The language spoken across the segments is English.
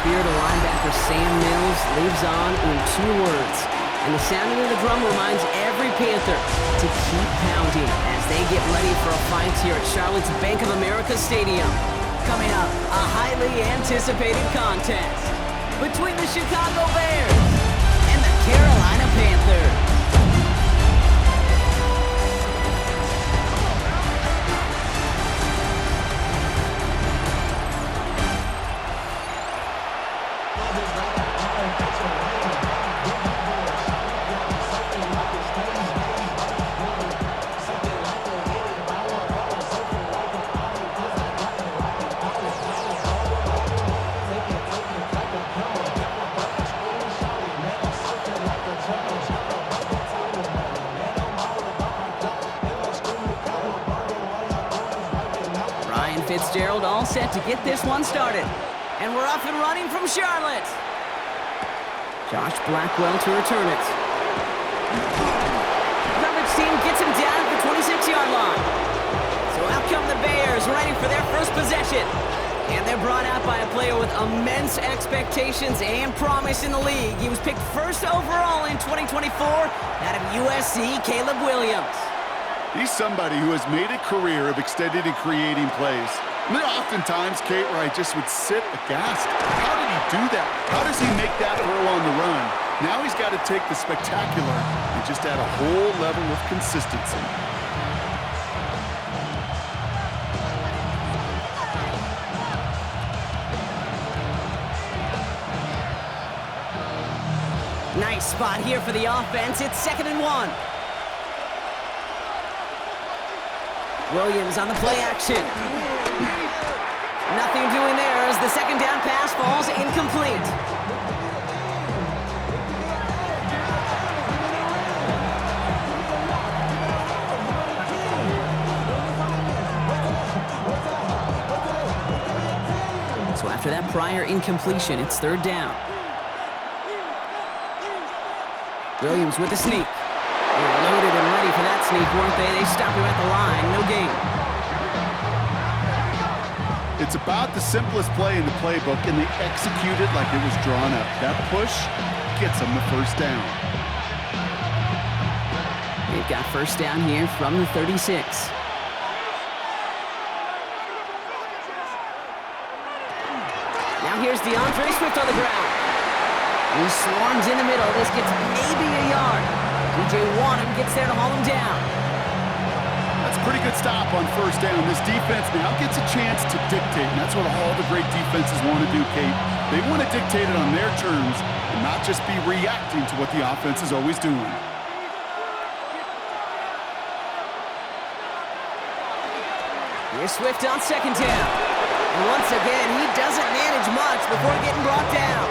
spirit of linebacker Sam Mills lives on in 2 words. And the sounding of the drum reminds every Panther to keep pounding as they get ready for a fight here at Charlotte's Bank of America Stadium. Coming up, a highly anticipated contest between the Chicago Bears and the Carolina Panthers. Fitzgerald all set to get this one started. And we're off and running from Charlotte. Josh Blackwell to return it. Coverage team gets him down at the 26-yard line. So out come the Bears, ready for their first possession. And they're brought out by a player with immense expectations and promise in the league. He was picked first overall in 2024 out of USC, Caleb Williams. He's somebody who has made a career of extending and creating plays. And there are oftentimes, Kate, where I just would sit aghast. How did he do that? How does he make that throw on the run? Now he's got to take the spectacular and just add a whole level of consistency. Nice spot here for the offense. It's 2nd and 1. Williams on the play action. Nothing doing there as the second down pass falls incomplete. So after that prior incompletion, it's 3rd down. Williams with the sneak. They're loaded and ready for that sneak, weren't they? They stop him at the line. No gain. It's about the simplest play in the playbook, and they execute it like it was drawn up. That push gets them the first down. They've got first down here from the 36. Now here's DeAndre Swift on the ground. He swarms in the middle. This gets maybe a yard. DJ Wanham gets there to haul him down. That's a pretty good stop on first down. This defense now gets a chance to dictate, and that's what all the great defenses want to do, Kate. They want to dictate it on their terms and not just be reacting to what the offense is always doing. Here's Swift on 2nd down. And once again, he doesn't manage much before getting brought down.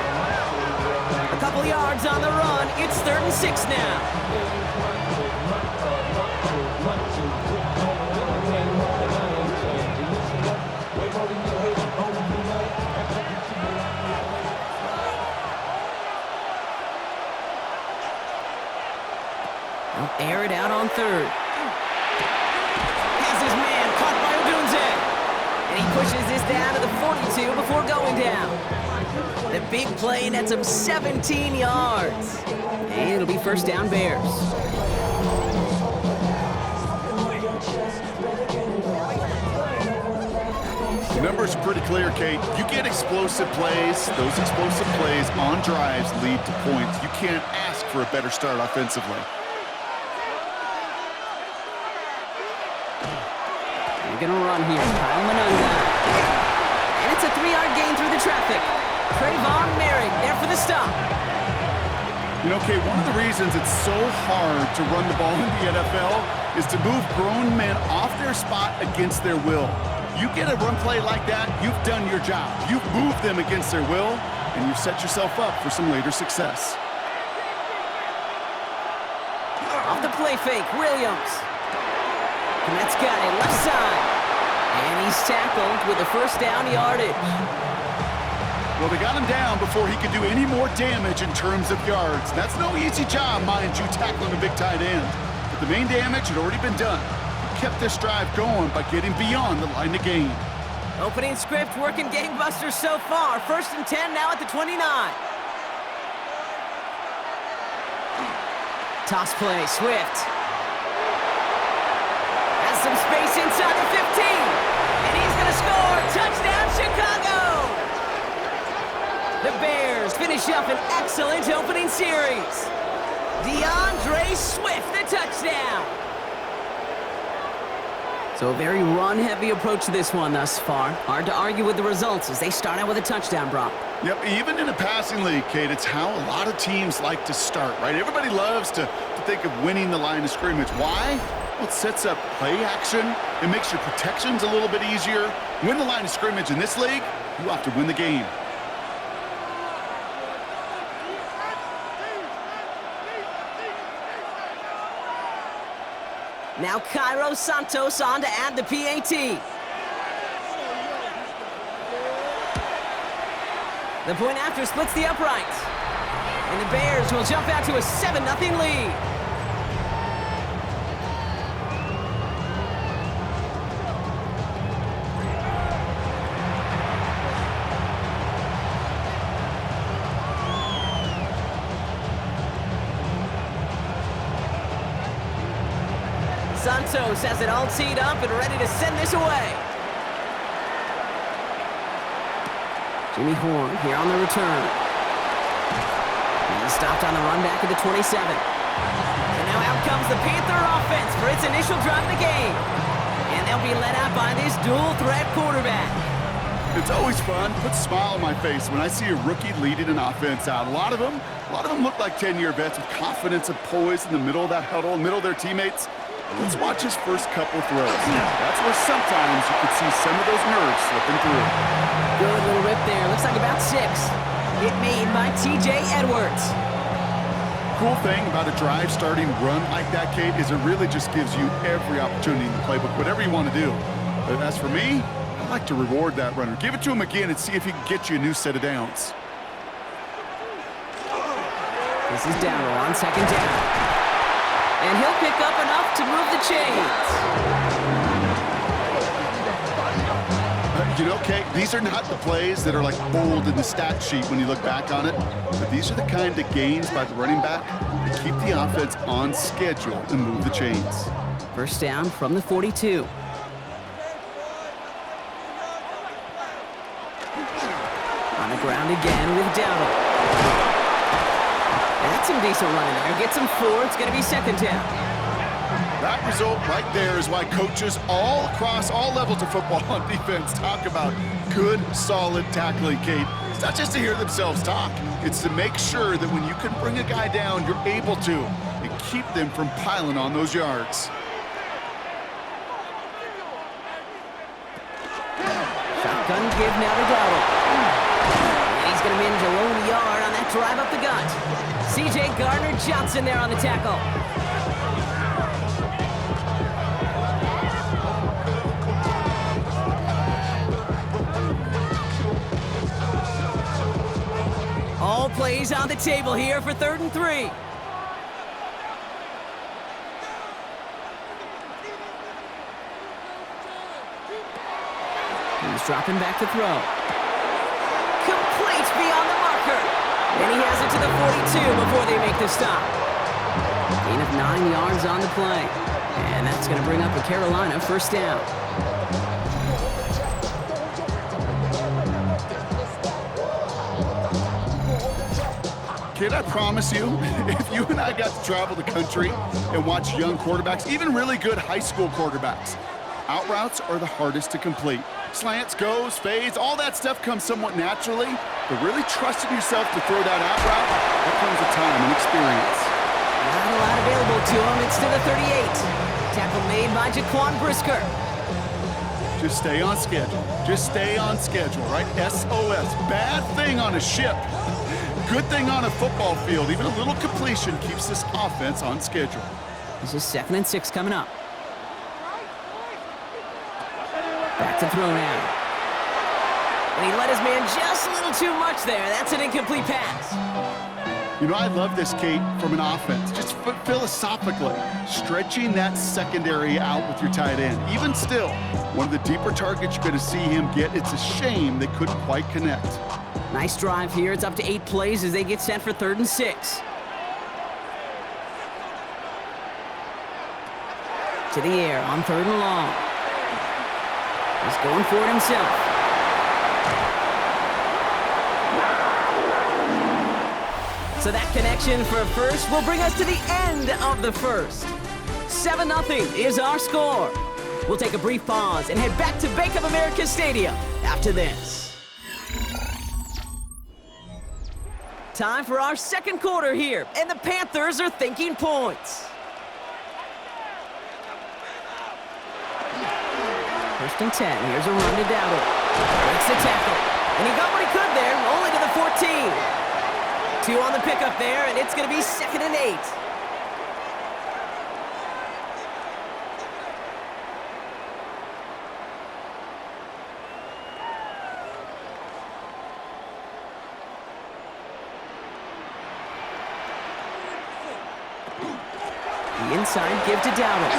A couple yards on the run. It's 3rd and 6 now. They'll air it out on 3rd. Has his man caught by Odunze. And he pushes this down to the 42 before going down. The big play nets him 17 yards. And it'll be first down Bears. The numbers are pretty clear, Kate. You get explosive plays. Those explosive plays on drives lead to points. You can't ask for a better start offensively. They're going to run here. Kyle Manunga. And it's a 3-yard gain through the traffic. Trayvon Merrick there for the stop. You know, Kate, one of the reasons it's so hard to run the ball in the NFL is to move grown men off their spot against their will. You get a run play like that, you've done your job. You've moved them against their will, and you've set yourself up for some later success. Off the play fake, Williams. And that's got it, left side. And he's tackled with the first down yardage. Well, they got him down before he could do any more damage in terms of yards. That's no easy job, mind you, tackling a big tight end. But the main damage had already been done. He kept this drive going by getting beyond the line of gain. Opening script working gangbusters so far. 1st and 10 now at the 29. Toss play, Swift. Has some space inside the 15. And he's going to score. Touchdown, Chicago! The Bears finish up an excellent opening series. DeAndre Swift, the touchdown. So a very run-heavy approach to this one thus far. Hard to argue with the results as they start out with a touchdown, Brock. Yep, even in a passing league, Kate, it's how a lot of teams like to start, right? Everybody loves to think of winning the line of scrimmage. Why? Well, it sets up play action. It makes your protections a little bit easier. Win the line of scrimmage in this league, you have to win the game. Now Cairo Santos on to add the PAT. The point after splits the uprights. And the Bears will jump out to a 7-0 lead. Santos has it all teed up and ready to send this away. Jimmy Horn here on the return. He's stopped on the run back at the 27. And now out comes the Panther offense for its initial drive of the game. And they'll be led out by this dual-threat quarterback. It's always fun, puts a smile on my face when I see a rookie leading an offense out. A lot of them look like 10-year vets with confidence and poise in the middle of that huddle, in the middle of their teammates. Let's watch his first couple throws. That's where sometimes you could see some of those nerves slipping through. Good little rip there. Looks like about 6. Hit made by T.J. Edwards. Cool thing about a drive starting run like that, Kate, is it really just gives you every opportunity in the playbook, whatever you want to do. But as for me, I like to reward that runner. Give it to him again and see if he can get you a new set of downs. This is Darrell on 2nd down. And he'll pick up enough to move the chains. You know, Kate, these are not the plays that are like bold in the stat sheet when you look back on it, but these are the kind of gains by the running back that keep the offense on schedule and move the chains. 1st down from the 42. On the ground again with Dowdle. That's some decent running there. Gets him 4. It's going to be 2nd down. That result right there is why coaches all across all levels of football on defense talk about good, solid tackling, Kate. It's not just to hear themselves talk. It's to make sure that when you can bring a guy down, you're able to and keep them from piling on those yards. Shotgun give now to Dowdle. And he's going to manage a lone yard on that drive up the gut. C.J. Gardner-Johnson there on the tackle. All plays on the table here for 3rd and 3. He's dropping back to throw. Complete beyond the marker. And he has it to the 42 before they make the stop. Gain of 9 yards on the play. And that's going to bring up a Carolina 1st down. Kid, I promise you, if you and I got to travel the country and watch young quarterbacks, even really good high school quarterbacks, out routes are the hardest to complete. Slants, goes, fades, all that stuff comes somewhat naturally, but really trusting yourself to throw that out route, that comes with time and experience. Not a lot available to him. It's to the 38. Tackle made by Jaquan Brisker. Just stay on schedule. Just stay on schedule, right? SOS. Bad thing on a ship. Good thing on a football field. Even a little completion keeps this offense on schedule. This is 2nd and 6 coming up. Back to throw now. And he let his man just a little too much there. That's an incomplete pass. You know, I love this, Kate, from an offense. Just philosophically, stretching that secondary out with your tight end. Even still, one of the deeper targets you're going to see him get. It's a shame they couldn't quite connect. Nice drive here. It's up to 8 plays as they get set for 3rd and 6. To the air on 3rd and long. He's going for it himself. So that connection for a first will bring us to the end of the first. 7-0 is our score. We'll take a brief pause and head back to Bank of America Stadium after this. Time for our second quarter here, and the Panthers are thinking points. 1st and 10. Here's a run to Dowdle. Breaks the tackle. And he got what he could there, only to the 14. 2 on the pickup there, and it's going to be 2nd and 8. The inside give to Dowdle.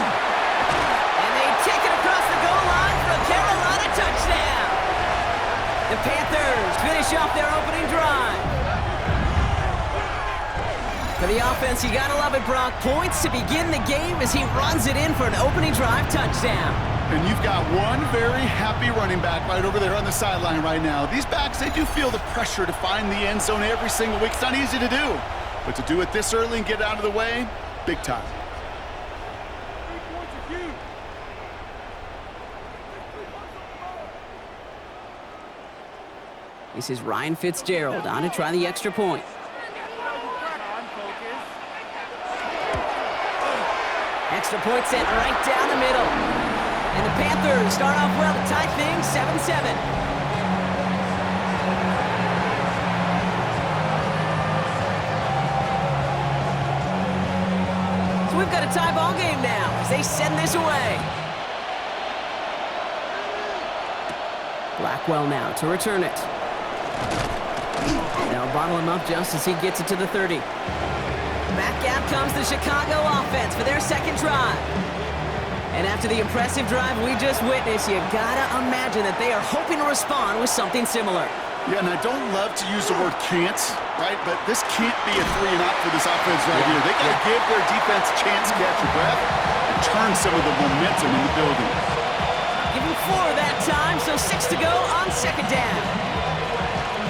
And they take it across the goal line for a Carolina touchdown. The Panthers finish off their opening drive. For the offense, you gotta love it, Brock. Points to begin the game as he runs it in for an opening drive touchdown. And you've got one very happy running back right over there on the sideline right now. These backs, they do feel the pressure to find the end zone every single week. It's not easy to do. But to do it this early and get out of the way, big time. This is Ryan Fitzgerald on to try the extra point. Extra point sent right down the middle. And the Panthers start off well to tie things 7-7. So we've got a tie ball game now as they send this away. Blackwell now to return it. They'll bottle him up just as he gets it to the 30. Back out comes the Chicago offense for their second drive. And after the impressive drive we just witnessed, you gotta imagine that they are hoping to respond with something similar. Yeah, and I don't love to use the word can't, right? But this can't be a 3-and-out for this offense right here. They gotta give their defense a chance to catch your breath and turn some of the momentum in the building. Give him 4 that time, so 6 to go on 2nd down.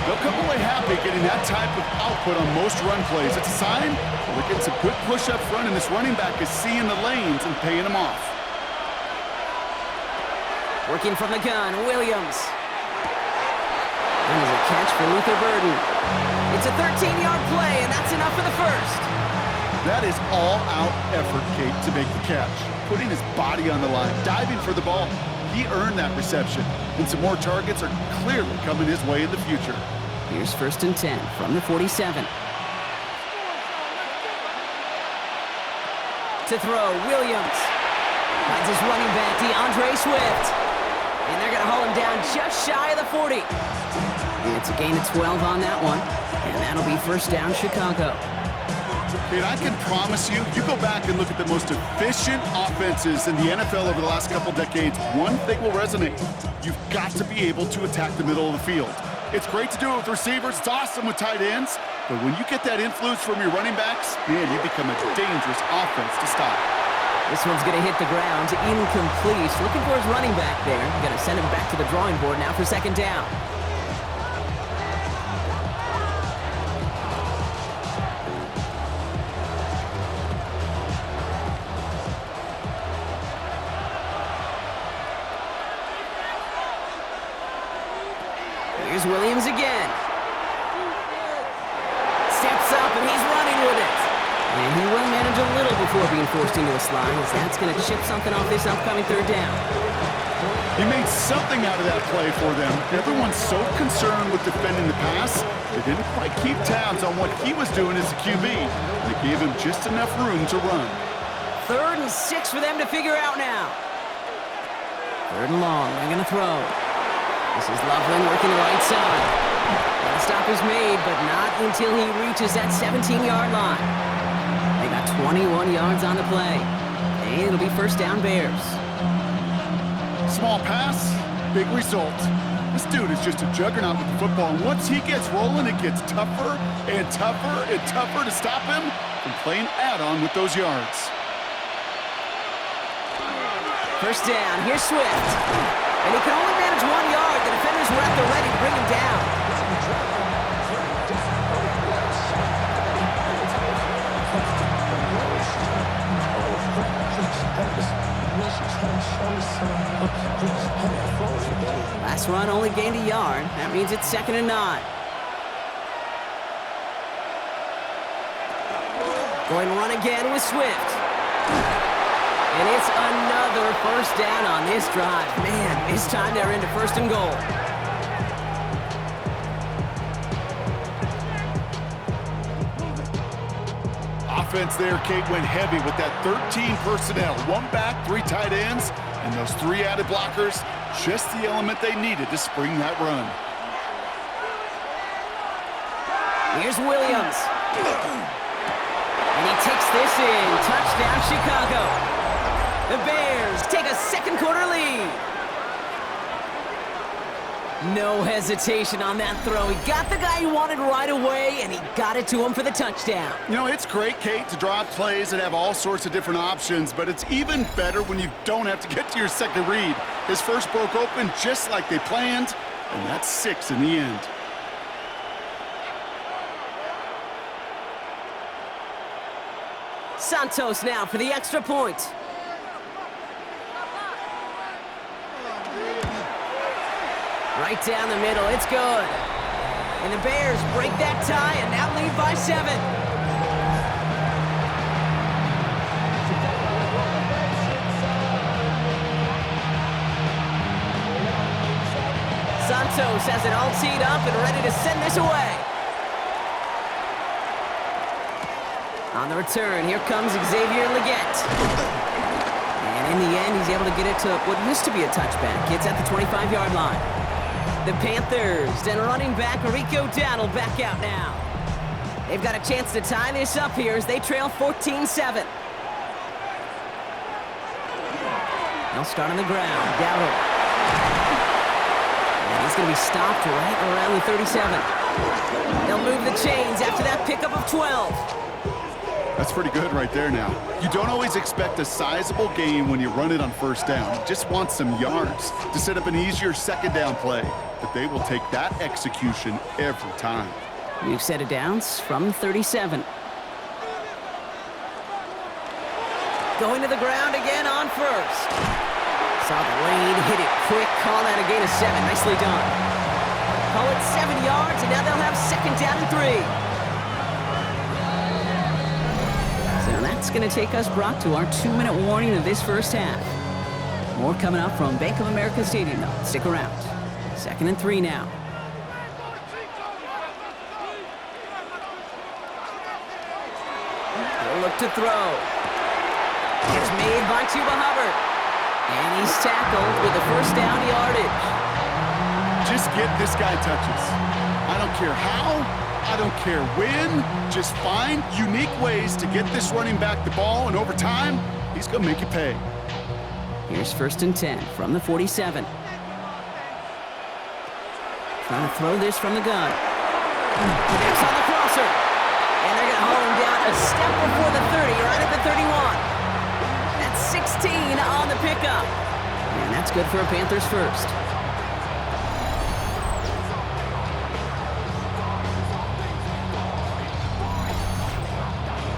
They'll come away happy getting that type of output on most run plays. It's a sign they're getting some good push up front, and this running back is seeing the lanes and paying them off. Working from the gun, Williams. And there's a catch for Luther Burden. It's a 13-yard play, and that's enough for the first. That is all-out effort, Kate, to make the catch. Putting his body on the line, diving for the ball. He earned that reception, and some more targets are clearly coming his way in the future. Here's 1st and 10 from the 47. To throw, Williams. Finds his running back, DeAndre Swift. And they're going to haul him down just shy of the 40. And it's a gain of 12 on that one. And that'll be 1st down, Chicago. And I can promise you, you go back and look at the most efficient offenses in the NFL over the last couple decades, one thing will resonate. You've got to be able to attack the middle of the field. It's great to do it with receivers. It's awesome with tight ends. But when you get that influence from your running backs, man, you become a dangerous offense to stop. This one's going to hit the ground, incomplete. Looking for his running back there. Going to send him back to the drawing board now for 2nd down. Here's Williams again. Steps up and he's running with it. And he will manage a little before being forced into a slide, as that's going to chip something off this upcoming 3rd down. He made something out of that play for them. Everyone's so concerned with defending the pass, they didn't quite keep tabs on what he was doing as a QB. They gave him just enough room to run. 3rd and 6 for them to figure out now. 3rd and long, they're going to throw. This is Loveland working the right side. And stop is made, but not until he reaches that 17-yard line. They got 21 yards on the play. And it'll be first down Bears. Small pass, big result. This dude is just a juggernaut with the football. And once he gets rolling, it gets tougher and tougher and tougher to stop him from playing add-on with those yards. First down, here's Swift. And he can only manage 1 yard. The defenders were at the ready to bring him down. Last run only gained a yard. That means it's 2nd and 9. Going to run again with Swift. And it's another first down on this drive. Man, this time they're into 1st and goal. Offense there, Kate, went heavy with that 13 personnel. 1 back, 3 tight ends, and those 3 added blockers. Just the element they needed to spring that run. Here's Williams. And he takes this in. Touchdown, Chicago. The Bears take a 2nd quarter lead. No hesitation on that throw. He got the guy he wanted right away, and he got it to him for the touchdown. You know, it's great, Kate, to draw up plays and have all sorts of different options, but it's even better when you don't have to get to your second read. His first broke open just like they planned, and that's 6 in the end. Santos now for the extra point. Right down the middle, it's good. And the Bears break that tie and now lead by 7. Santos has it all teed up and ready to send this away. On the return, here comes Xavier Leggett. And in the end, he's able to get it to what used to be a touchback. It's at the 25-yard line. The Panthers and running back Rico Dowdle back out now. They've got a chance to tie this up here as they trail 14-7. They'll start on the ground. Dowdle. And he's going to be stopped right around the 37. They'll move the chains after that pickup of 12. That's pretty good right there now. You don't always expect a sizable gain when you run it on first down. You just want some yards to set up an easier second down play. But they will take that execution every time. We've set it downs from 37. Going to the ground again on first. Saw the lane, hit it quick, call that a gain of 7. Nicely done. Call it 7 yards, and now they'll have 2nd down and 3. So that's going to take us, Brock, to our 2-minute warning of this first half. More coming up from Bank of America Stadium, though. Stick around. 2nd and 3 now. He'll look to throw. It's made by Chuba Hubbard. And he's tackled with the first down yardage. Just get this guy touches. I don't care how. I don't care when. Just find unique ways to get this running back the ball, and over time, he's going to make you pay. Here's 1st and 10 from the 47. Trying to throw this from the gun. Connects on the crosser. And they're going to haul him down a step before the 30, right at the 31. That's 16 on the pickup. And that's good for a Panthers first.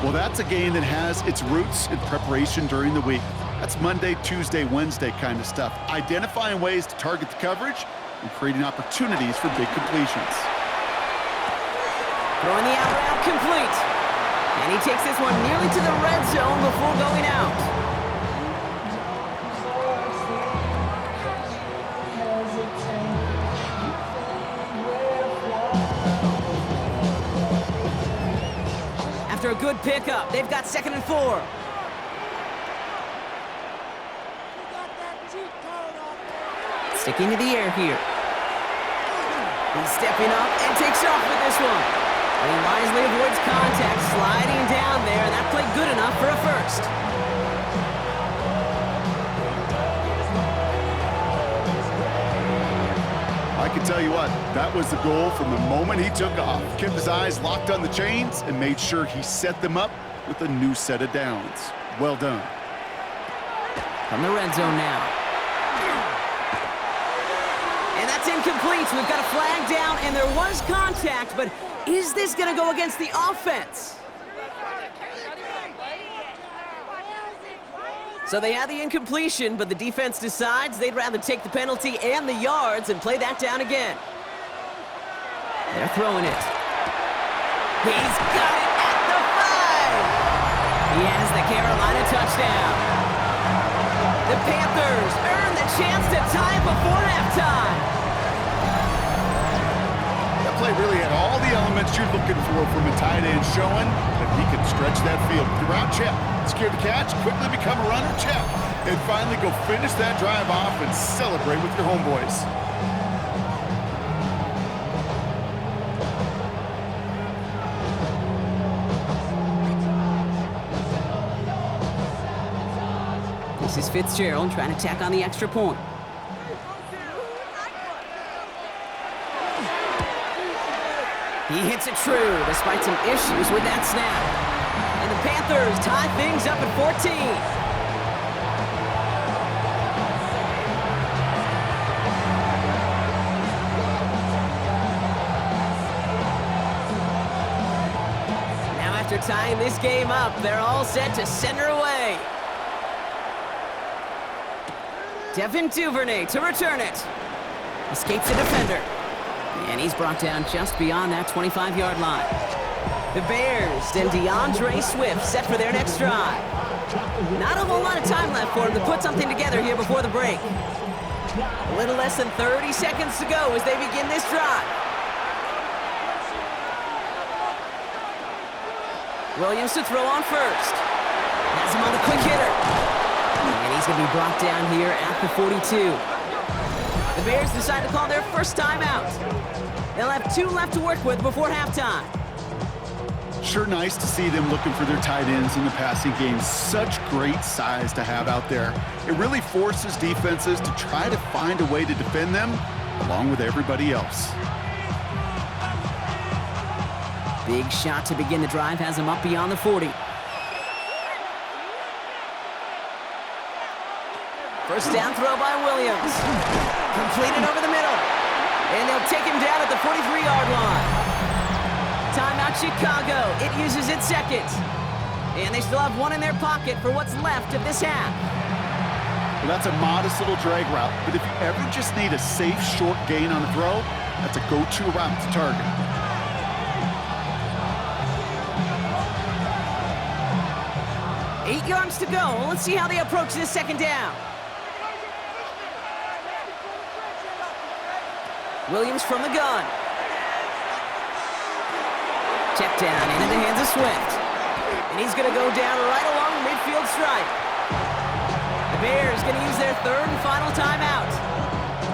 Well, that's a game that has its roots in preparation during the week. That's Monday, Tuesday, Wednesday kind of stuff. Identifying ways to target the coverage and creating opportunities for big completions. Throwing the out route complete. And he takes this one nearly to the red zone before going out. After a good pickup, they've got 2nd and 4. Sticking to the air here. He's stepping up and takes off with this one. And he wisely avoids contact, sliding down there, and that played good enough for a first. I can tell you what, that was the goal from the moment he took off. Kept his eyes locked on the chains and made sure he set them up with a new set of downs. Well done. From the red zone now. And that's incomplete. We've got a flag down, and there was contact, but is this going to go against the offense? So they had the incompletion, but the defense decides they'd rather take the penalty and the yards and play that down again. They're throwing it. He's got it at the 5. He has the Carolina touchdown. The Panthers earn the chance to tie before halftime. That play really had all the elements you're looking for from a tight end, showing that he can stretch that field. Throughout check, secure the catch, quickly become a runner, check, and finally go finish that drive off and celebrate with your homeboys. This is Fitzgerald trying to tack on the extra point. He hits it true despite some issues with that snap. And the Panthers tie things up at 14. Now after tying this game up, they're all set to center away. Devin Duvernay to return it. Escapes the defender. And he's brought down just beyond that 25-yard line. The Bears and DeAndre Swift set for their next drive. Not a whole lot of time left for him to put something together here before the break. A little less than 30 seconds to go as they begin this drive. Williams to throw on first. Has him on the quick hitter. And he's going to be brought down here at the 42. The Bears decide to call their first timeout. They'll have 2 left to work with before halftime. Sure nice to see them looking for their tight ends in the passing game. Such great size to have out there. It really forces defenses to try to find a way to defend them along with everybody else. Big shot to begin the drive has him up beyond the 40. First down throw by Williams. Completed over the middle. And they'll take him down at the 43-yard line. Timeout Chicago. It uses its second. And they still have one in their pocket for what's left of this half. Well, that's a modest little drag route, but if you ever just need a safe, short gain on a throw, that's a go-to route to target. Eight yards to go. Let's see how they approach this second down. Williams from the gun. Check down into the hands of Swift. And he's going to go down right along the midfield stripe. The Bears going to use their third and final timeout.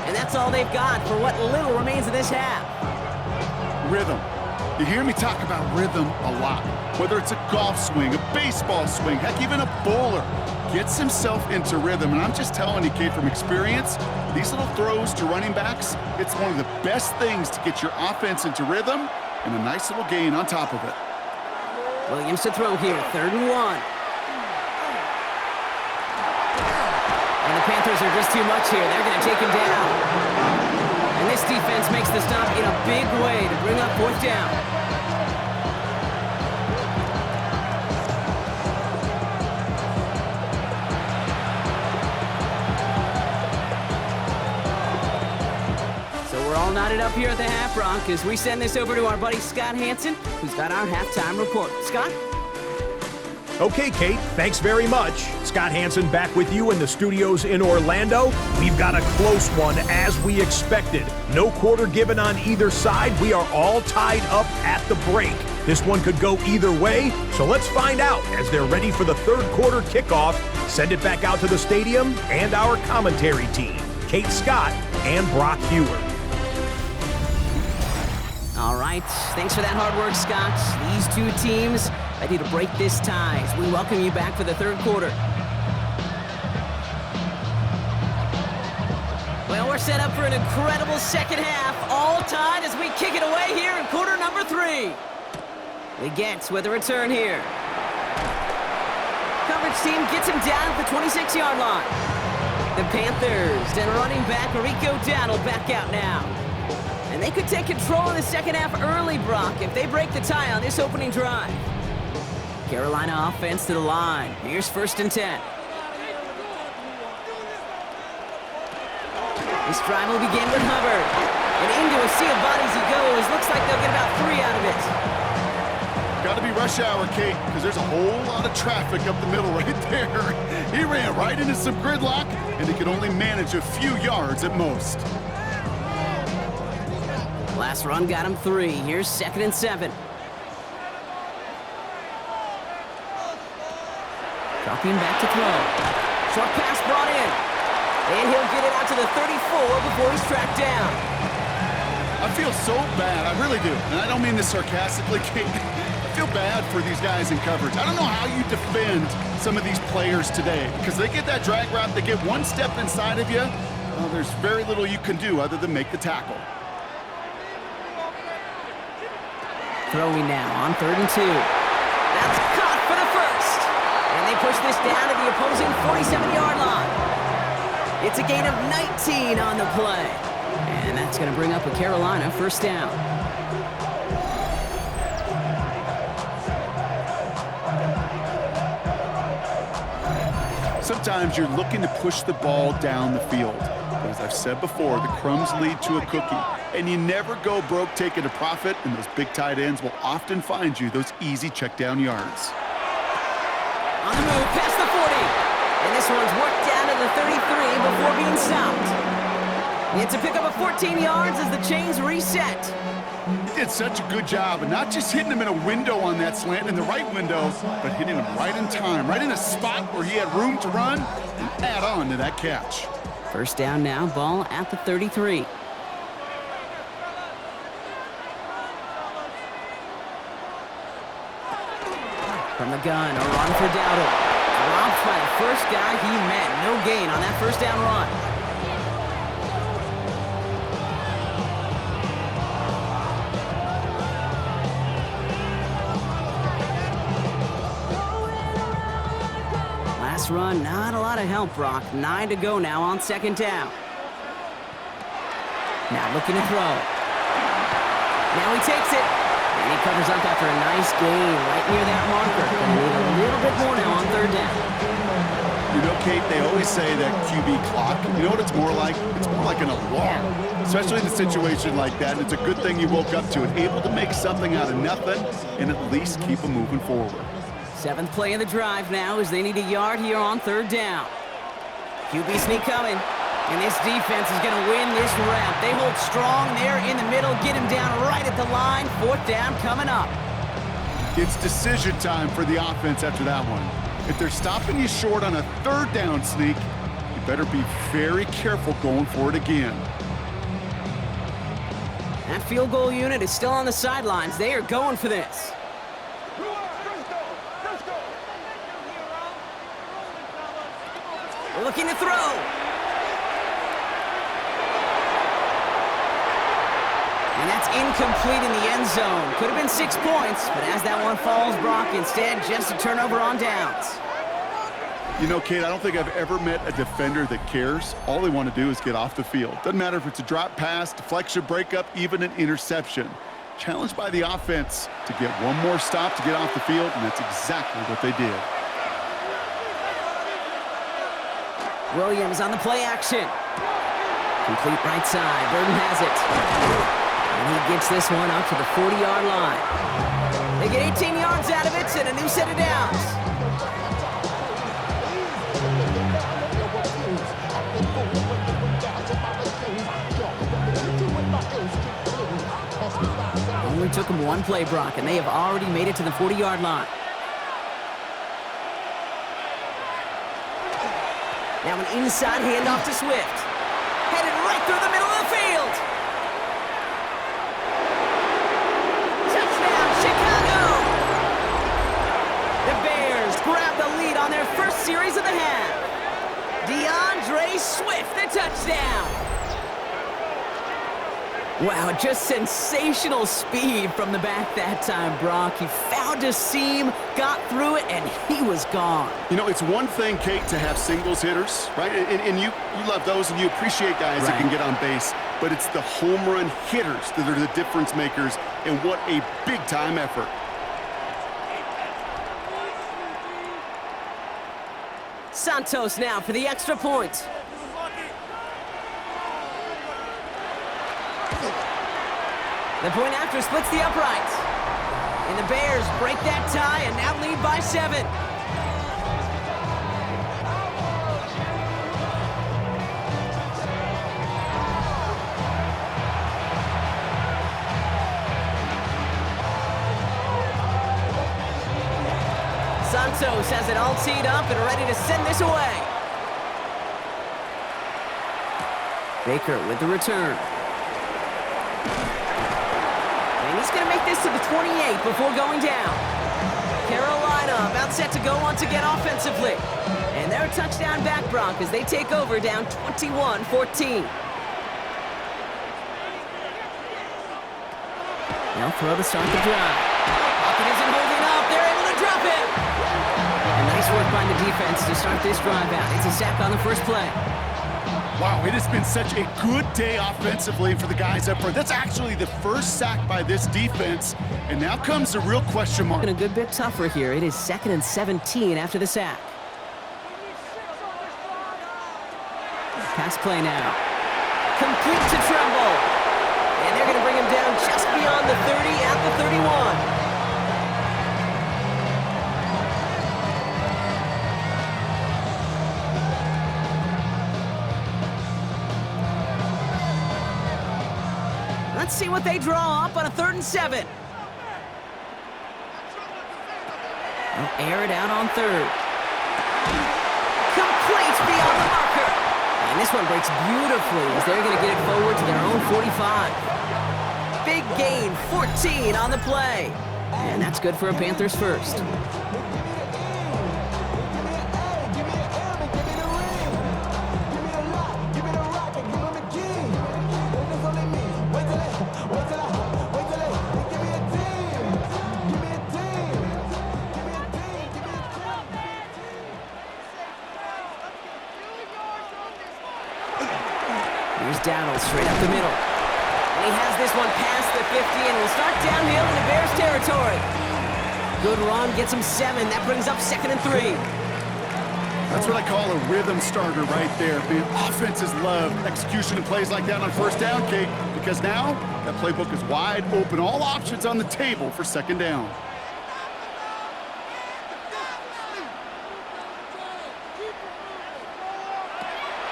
And that's all they've got for what little remains of this half. Rhythm. You hear me talk about rhythm a lot. Whether it's a golf swing, a baseball swing, heck, even a bowler gets himself into rhythm. And I'm just telling you, kid, from experience, these little throws to running backs, it's one of the best things to get your offense into rhythm and a nice little gain on top of it. Williams to throw here, 3rd and 1. And the Panthers are just too much here. They're going to take him down. And this defense makes the stop in a big way to bring up 4th down. Knotted up here at the Half Rock as we send this over to our buddy Scott Hansen, who's got our halftime report. Scott? Okay, Kate, thanks very much. Scott Hansen back with you in the studios in Orlando. We've got a close one as we expected. No quarter given on either side. We are all tied up at the break. This one could go either way, so let's find out as they're ready for the 3rd quarter kickoff. Send it back out to the stadium and our commentary team, Kate Scott and Brock Hewer. All right, thanks for that hard work, Scott. These two teams ready to break this tie as we welcome you back for the third quarter. Well, we're set up for an incredible second half, all tied as we kick it away here in quarter number 3. We get with a return here. Coverage team gets him down at the 26-yard line. The Panthers and running back Rico Dowdle back out now. And they could take control of the second half early, Brock, if they break the tie on this opening drive. Carolina offense to the line. Here's 1st and 10. This drive will begin with Hubbard. And into a sea of bodies he goes. Looks like they'll get about 3 out of it. Got to be rush hour, Kate, because there's a whole lot of traffic up the middle right there. He ran right into some gridlock, and he could only manage a few yards at most. Last run got him 3. Here's 2nd and 7. Dropping back to throw. Short pass brought in. And he'll get it out to the 34 before he's tracked down. I feel so bad, I really do. And I don't mean this sarcastically, Kate. I feel bad for these guys in coverage. I don't know how you defend some of these players today because they get that drag route, they get one step inside of you. Well, there's very little you can do other than make the tackle. Throwing now on 3rd and 2. That's caught for the first. And they push this down to the opposing 47-yard line. It's a gain of 19 on the play. And that's going to bring up a Carolina 1st down. Sometimes you're looking to push the ball down the field. But as I've said before, the crumbs lead to a cookie. And you never go broke taking a profit, and those big tight ends will often find you those easy check down yards. On the move, past the 40. And this one's worked down to the 33 before being stopped. It's a pickup of 14 yards as the chains reset. He did such a good job, and not just hitting him in a window on that slant, in the right window, but hitting him right in time, right in a spot where he had room to run and add on to that catch. 1st down now, ball at the 33. From the gun, a run for Dowdle. Dropped by the first guy he met. No gain on that 1st down run. Last run, not a lot of help, Brock. 9 to go now on 2nd down. Now looking to throw. Now he takes it. And he covers up after a nice gain right near that marker. Gonna need a little bit more now on 3rd down. You know, Kate, they always say that QB clock. You know what it's more like? It's more like an alarm, especially in a situation like that. It's a good thing you woke up to it, able to make something out of nothing and at least keep them moving forward. 7th play of the drive now as they need a yard here on 3rd down. QB sneak coming. And this defense is going to win this rep. They hold strong there in the middle, get him down right at the line. 4th down coming up. It's decision time for the offense after that one. If they're stopping you short on a 3rd down sneak, you better be very careful going for it again. That field goal unit is still on the sidelines. They are going for this. Looking to throw. And that's incomplete in the end zone. Could have been 6 points, but as that one falls, Brock, instead just a turnover on downs. You know, Kate, I don't think I've ever met a defender that cares. All they want to do is get off the field. Doesn't matter if it's a drop pass, deflection, breakup, even an interception. Challenged by the offense to get one more stop to get off the field, and that's exactly what they did. Williams on the play action. Complete right side. Burden has it. And he gets this one up to the 40-yard line. They get 18 yards out of it and a new set of downs. Only took them one play, Brock, and they have already made it to the 40-yard line. Now an inside handoff to Swift. Headed right through the middle of the field. touchdown. Wow, just sensational speed from the back that time, Brock. He found a seam, got through it, and he was gone. You know, it's one thing, Kate, to have singles hitters, right? And you love those, and you appreciate guys that can get on base. But it's the home run hitters that are the difference makers, and what a big-time effort. Santos now for the extra point. The point after splits the uprights. And the Bears break that tie and now lead by 7. Santos has it all teed up and ready to send this away. Baker with the return. And he's going to make this to the 28 before going down. Carolina about set to go once again offensively. And they're a touchdown back, Brock, as they take over down 21-14. They'll throw to start the drive. Pocket isn't holding up. They're able to drop it. And nice work by the defense to start this drive out. It's a sack on the first play. Wow, it has been such a good day offensively for the guys up front. That's actually the first sack by this defense, and now comes the real question mark. And a good bit tougher here. It is 2nd and 17 after the sack. Pass play now. Complete to Tremble. And they're going to bring him down just beyond the 30 at the 31. Let's see what they draw up on a 3rd and 7. They'll air it out on 3rd. Complete beyond the marker. And this one breaks beautifully as they're going to get it forward to their own 45. Big gain, 14 on the play. And that's good for a Panthers first. Here's Dowdle straight up the middle. And he has this one past the 50 and will start downhill into Bears territory. Good run, gets him 7. That brings up 2nd and 3. That's what I call a rhythm starter right there. Man, offenses love execution of plays like that on 1st down, Kate, because now that playbook is wide open. All options on the table for 2nd down.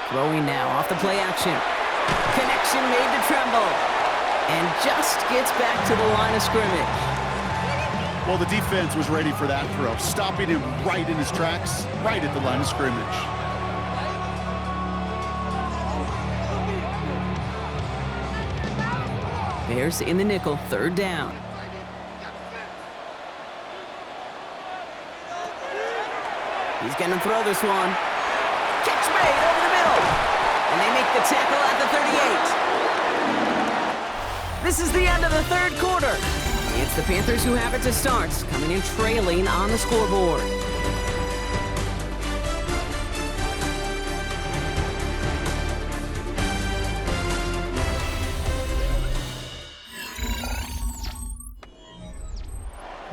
Throwing now off the play action. Connection made to Tremble. And just gets back to the line of scrimmage. Well, the defense was ready for that throw, stopping him right in his tracks, right at the line of scrimmage. Bears in the nickel, 3rd down. He's going to throw this one. Catch made over the middle. And they make the tackle at the 38. This is the end of the 3rd quarter. It's the Panthers who have it to start, coming in trailing on the scoreboard.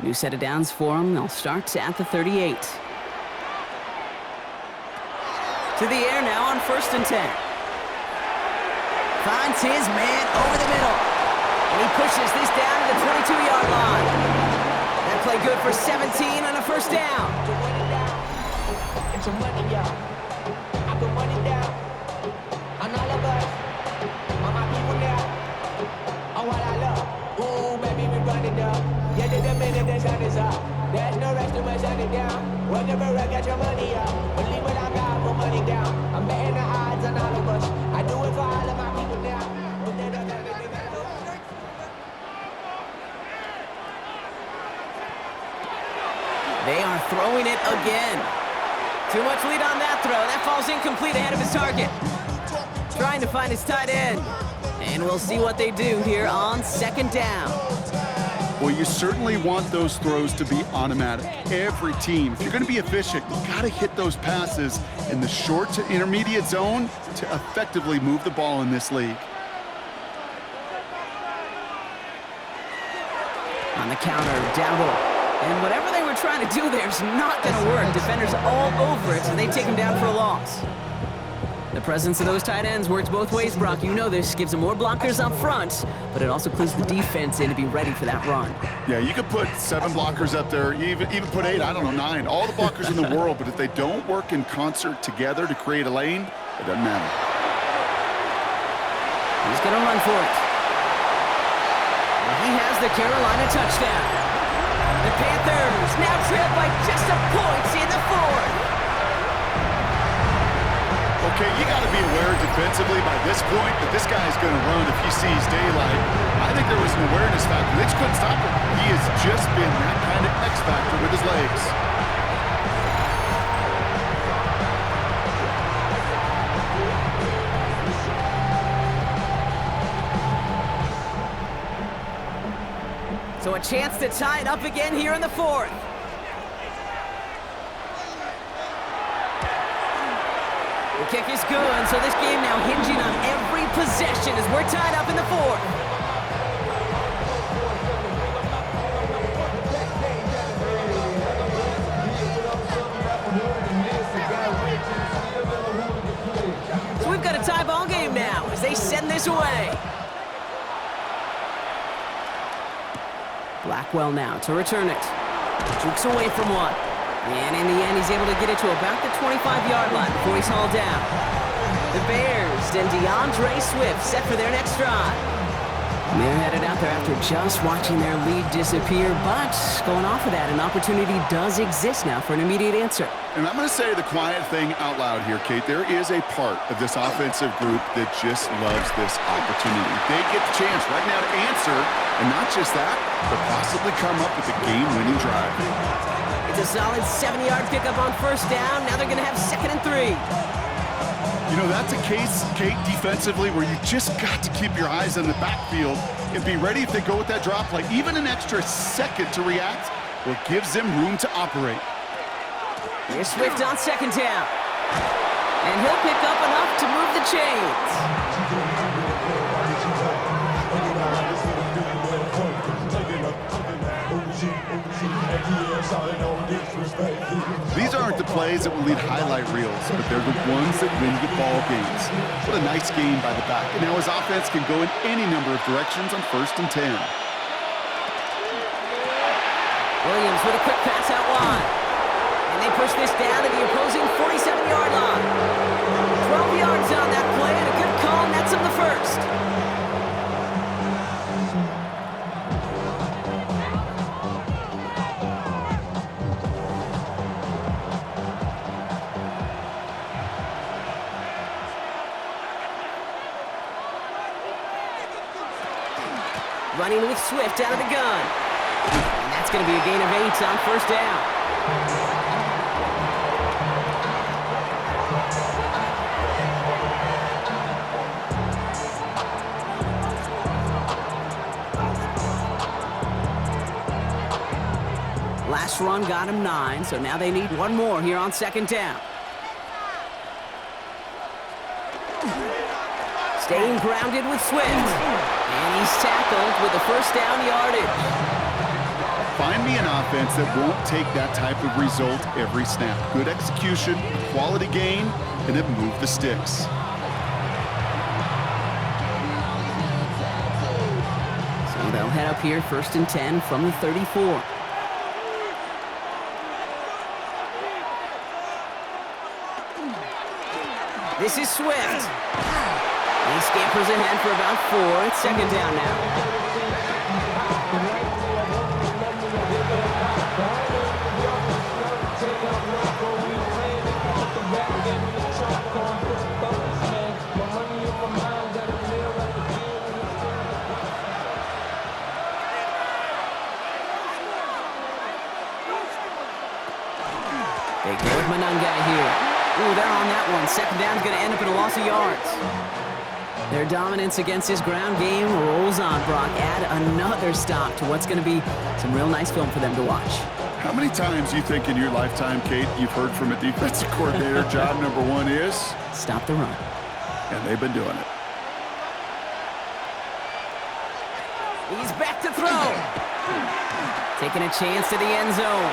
New set of downs for them. They'll start at the 38. To the air now on 1st and 10. Finds his man over the middle. And he pushes this down to the 22-yard line. That play good for 17 on a 1st down. It's a money, y'all. I put money down on all of us, on my people now, on what I love. Ooh, baby, we run it down. Yeah, the minute the sun is up. There's no rest to my shut it down. Whatever I get your money up. Believe what I got, put money down. I'm betting the odds on all of us. I do it for all of my people now. They are throwing it again. Too much lead on that throw. That falls incomplete ahead of his target. trying to find his tight end. And we'll see what they do here on second down. Well, you certainly want those throws to be automatic. Every team, if you're going to be efficient, you got to hit those passes in the short to intermediate zone to effectively move the ball in this league. On the counter, Dowdle. And whatever they were trying to do there is not going to work. Defenders all over it, so they take him down for a loss. The presence of those tight ends works both ways, Brock. You know this. Gives them more blockers up front, but it also clues the defense in to be ready for that run. Yeah, you could put 7 blockers up there, even put 8, I don't know, 9. All the blockers in the world, but if they don't work in concert together to create a lane, it doesn't matter. He's going to run for it. And he has the Carolina touchdown. The Panthers now trail by just a point in the fourth. Okay, you got to be aware defensively by this point that this guy is going to run if he sees daylight. I think there was an awareness factor. They just couldn't stop him. He has just been that kind of X factor with his legs. So a chance to tie it up again here in the fourth. The kick is good, so this game now hinging on every possession as we're tied up in the fourth. So we've got a tie ball game now as they send this away. Blackwell now to return it. Jukes away from one. And in the end, he's able to get it to about the 25-yard line before he's hauled down. The Bears and DeAndre Swift set for their next drive. And they're headed out there after just watching their lead disappear, but going off of that, an opportunity does exist now for an immediate answer. And I'm going to say the quiet thing out loud here, Kate. There is a part of this offensive group that just loves this opportunity. They get the chance right now to answer, and not just that, but possibly come up with a game-winning drive. It's a solid 7-yard pickup on first down. Now they're going to have 2nd and 3. You know, that's a case, Kate, defensively, where you just got to keep your eyes on the backfield and be ready if they go with that drop play. Even an extra second to react, well, gives them room to operate. Here's Swift on 2nd down. And he'll pick up enough to move the chains. These aren't the plays that will lead highlight reels, but they're the ones that win you ball games. What a nice game by the back. And now his offense can go in any number of directions on 1st and 10. Williams with a quick pass out wide. And they push this down to the opposing 47-yard line. 12 yards on that play and a good call, and that's him the first. Running with Swift out of the gun. And that's going to be a gain of 8 on first down. Last run got him 9, so now they need one more here on 2nd down. Staying grounded with Swift. And he's tackled with the first down yardage. Find me an offense that won't take that type of result every snap. Good execution, quality gain, and then move the sticks. So they'll head up here 1st and 10 from the 34. This is Swift. He scampers ahead for about 4. It's 2nd down now. They go with Manungai here. Ooh, they're on that one. 2nd down's going to end up in a loss of yards. Their dominance against his ground game rolls on, Brock. Add another stop to what's going to be some real nice film for them to watch. How many times do you think in your lifetime, Kate, you've heard from a defensive coordinator, job number one is? Stop the run. And they've been doing it. He's back to throw. Taking a chance to the end zone.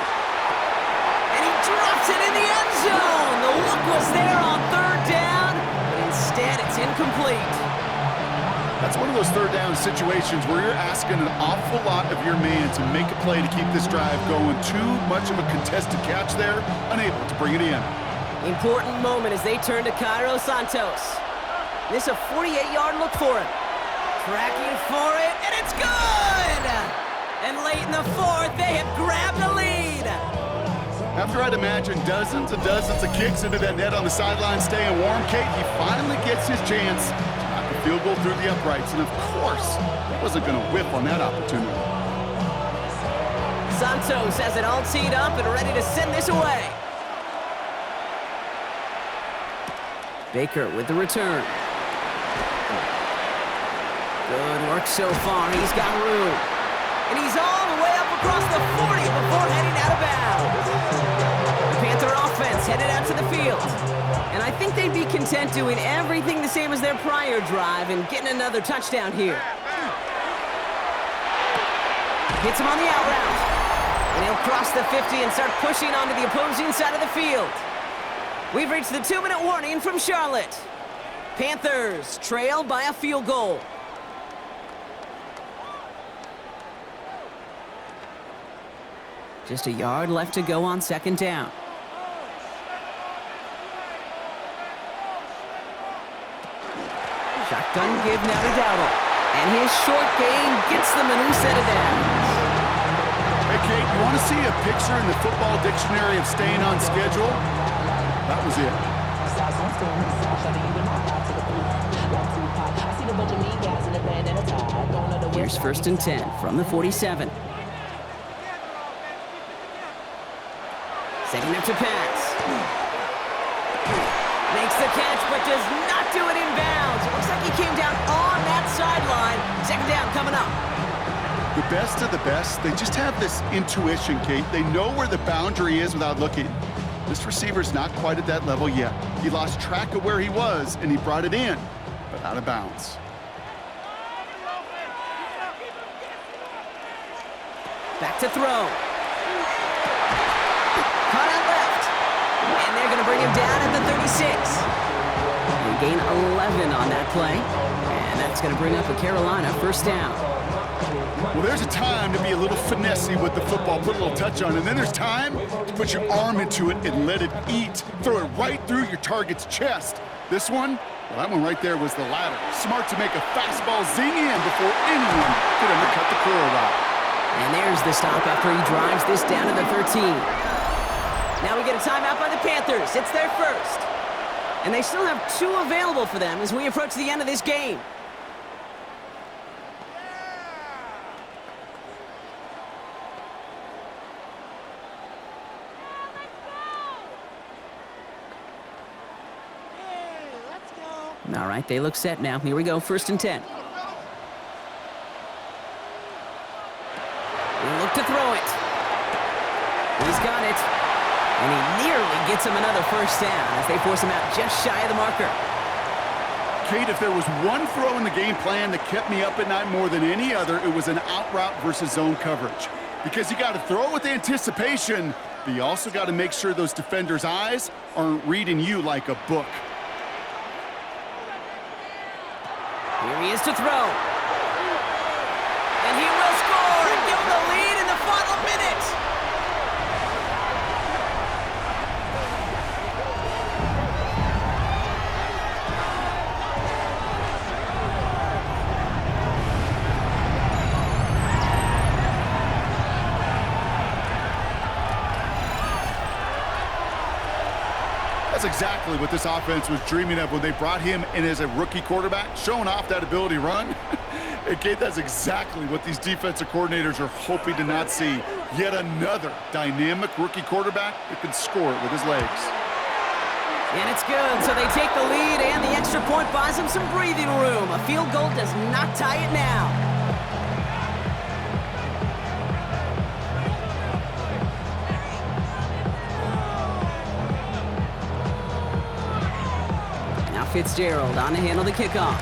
And he drops it in the end zone. The look was there on third down, but instead it's incomplete. That's one of those third down situations where you're asking an awful lot of your man to make a play to keep this drive going. Too much of a contested catch there, unable to bring it in. Important moment as they turn to Cairo Santos. This is a 48-yard look for him. Tracking for it, and it's good! And late in the fourth, they have grabbed the lead. After I'd imagine dozens and dozens of kicks into that net on the sideline staying warm, Kate, he finally gets his chance to knock a field goal through the uprights. And of course, he wasn't going to whiff on that opportunity. Santos has it all teed up and ready to send this away. Baker with the return. Good work so far. He's got room. And he's all the way up across the 40 before heading out of bounds. The Panther offense headed out to the field. And I think they'd be content doing everything the same as their prior drive and getting another touchdown here. Hits him on the out route. And he'll cross the 50 and start pushing onto the opposing side of the field. We've reached the 2-minute warning from Charlotte. Panthers trail by a field goal. Just a yard left to go on second down. Shotgun give now to Dowdle. And his short gain gets them a new set of downs. Hey, Kate, you want to see a picture in the football dictionary of staying on schedule? That was it. Here's 1st and 10 from the 47. Setting up to pass. Makes the catch, but does not do it in bounds. It looks like he came down on that sideline. Second down coming up. The best of the best, they just have this intuition, Kate. They know where the boundary is without looking. This receiver's not quite at that level yet. He lost track of where he was, and he brought it in, but out of bounds. Back to throw. Caught out left. And they're going to bring him down at the 36. They gain 11 on that play. And that's going to bring up a Carolina first down. Well, there's a time to be a little finessey with the football, put a little touch on it. And then there's time to put your arm into it and let it eat. Throw it right through your target's chest. This one, well, that one right there was the latter. Smart to make a fastball zing in before anyone could undercut the curl route. And there's the stop after he drives this down to the 13. Now we get a timeout by the Panthers. It's their first. And they still have 2 available for them as we approach the end of this game. All right, they look set now. Here we go, 1st and 10. They look to throw it. He's got it. And he nearly gets him another first down as they force him out just shy of the marker. Kate, if there was one throw in the game plan that kept me up at night more than any other, it was an out route versus zone coverage. Because you got to throw with anticipation, but you also got to make sure those defenders' eyes aren't reading you like a book. Here he is to throw. And he will score and give them the lead in the final minute. That's exactly what this offense was dreaming of when they brought him in as a rookie quarterback, showing off that ability to run. And Kate, that's exactly what these defensive coordinators are hoping to not see. Yet another dynamic rookie quarterback that can score it with his legs. And it's good, so they take the lead, and the extra point buys them some breathing room. A field goal does not tie it now. Now Fitzgerald on to handle the kickoff.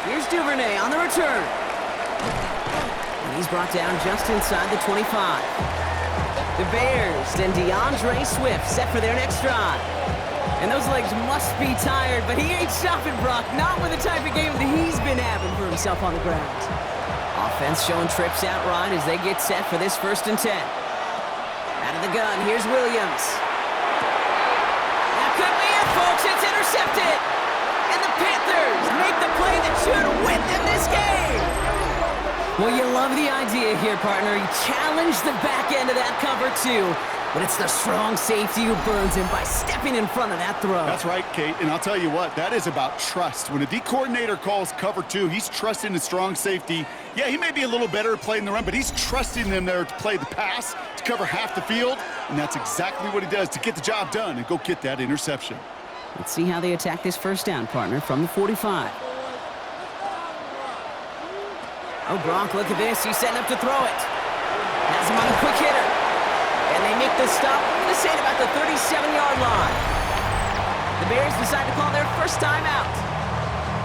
Here's Duvernay on the return. And he's brought down just inside the 25. The Bears and DeAndre Swift set for their next drive. And those legs must be tired, but he ain't stopping, Brock. Not with the type of game that he's been having for himself on the ground. Offense showing trips out right as they get set for this 1st and 10. Out of the gun, here's Williams. That could be it, folks. It's intercepted. And the Panthers make the play that should win them this game. Well, you love the idea here, partner. You challenge the back end of that cover, too. But it's the strong safety who burns him by stepping in front of that throw. That's right, Kate. And I'll tell you what, that is about trust. When a D coordinator calls cover 2, he's trusting the strong safety. Yeah, he may be a little better at playing the run, but he's trusting them there to play the pass, to cover half the field. And that's exactly what he does to get the job done and go get that interception. Let's see how they attack this 1st down, partner, from the 45. Oh, Gronk, look at this. He's setting up to throw it. Has him on a quick hitter. And they make the stop, I'm going to say, at about the 37-yard line. The Bears decide to call their first time out.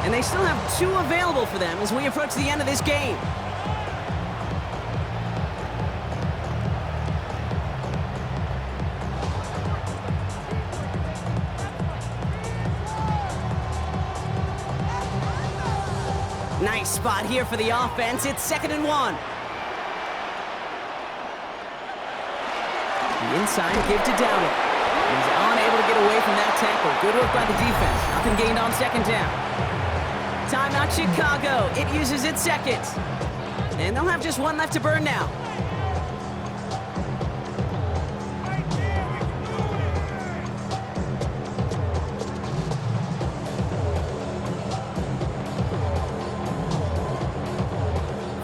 And they still have 2 available for them as we approach the end of this game. Nice spot here for the offense. It's 2nd and 1. The inside give to Dowdle. He's unable to get away from that tackle. Good work by the defense. Nothing gained on 2nd down. Timeout Chicago. It uses its 2nd. And they'll have just 1 left to burn now.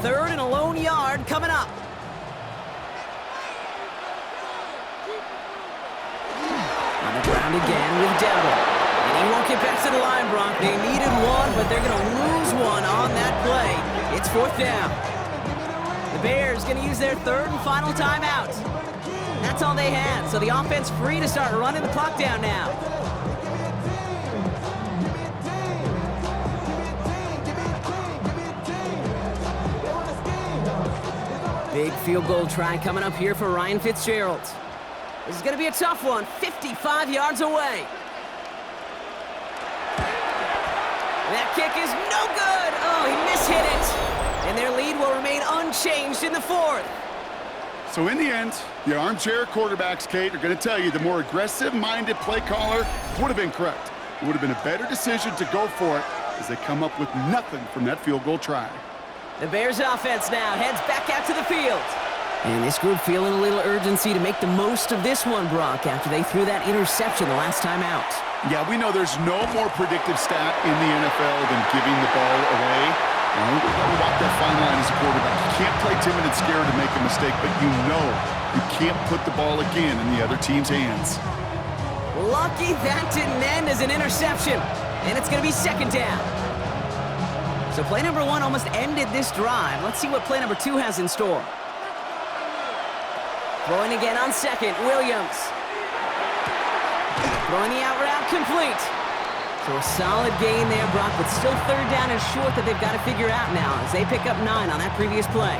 Third and a lone yard coming up. On the ground again with Dowdle. And he won't get back to the line, Brock. They needed 1, but they're going to lose 1 on that play. It's 4th down. The Bears going to use their 3rd and final timeout. That's all they had, so the offense free to start running the clock down now. Big field goal try coming up here for Ryan Fitzgerald. This is going to be a tough one, 55 yards away. That kick is no good. Oh, he mishit it. And their lead will remain unchanged in the 4th. So in the end, the armchair quarterbacks, Kate, are going to tell you the more aggressive-minded play caller would have been correct. It would have been a better decision to go for it as they come up with nothing from that field goal try. The Bears offense now heads back out to the field. And this group feeling a little urgency to make the most of this one, Brock, after they threw that interception the last time out. Yeah, we know there's no more predictive stat in the NFL than giving the ball away. You walk that fine line as a quarterback. You can't play timid and scared to make a mistake, but you know you can't put the ball again in the other team's hands. Lucky that didn't end as an interception. And it's going to be 2nd down. So play number 1 almost ended this drive. Let's see what play number 2 has in store. Throwing again on 2nd, Williams. Throwing the out route complete. So a solid gain there, Brock, but still 3rd down and short that they've got to figure out now as they pick up 9 on that previous play.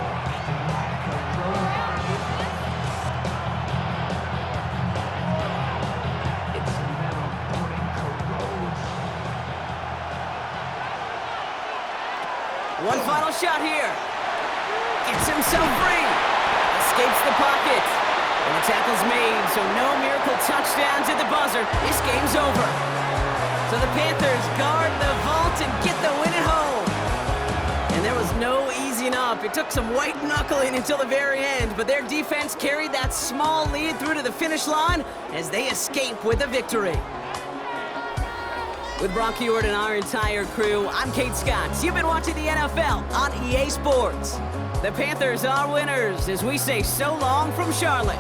One final shot here. Gets himself free. Escapes the pocket. And the tackle's made, so no miracle touchdowns at the buzzer. This game's over. So the Panthers guard the vault and get the win at home. And there was no easing up. It took some white knuckling until the very end, but their defense carried that small lead through to the finish line as they escape with a victory. With Brock Ewart and our entire crew, I'm Kate Scott. You've been watching the NFL on EA Sports. The Panthers are winners as we say so long from Charlotte.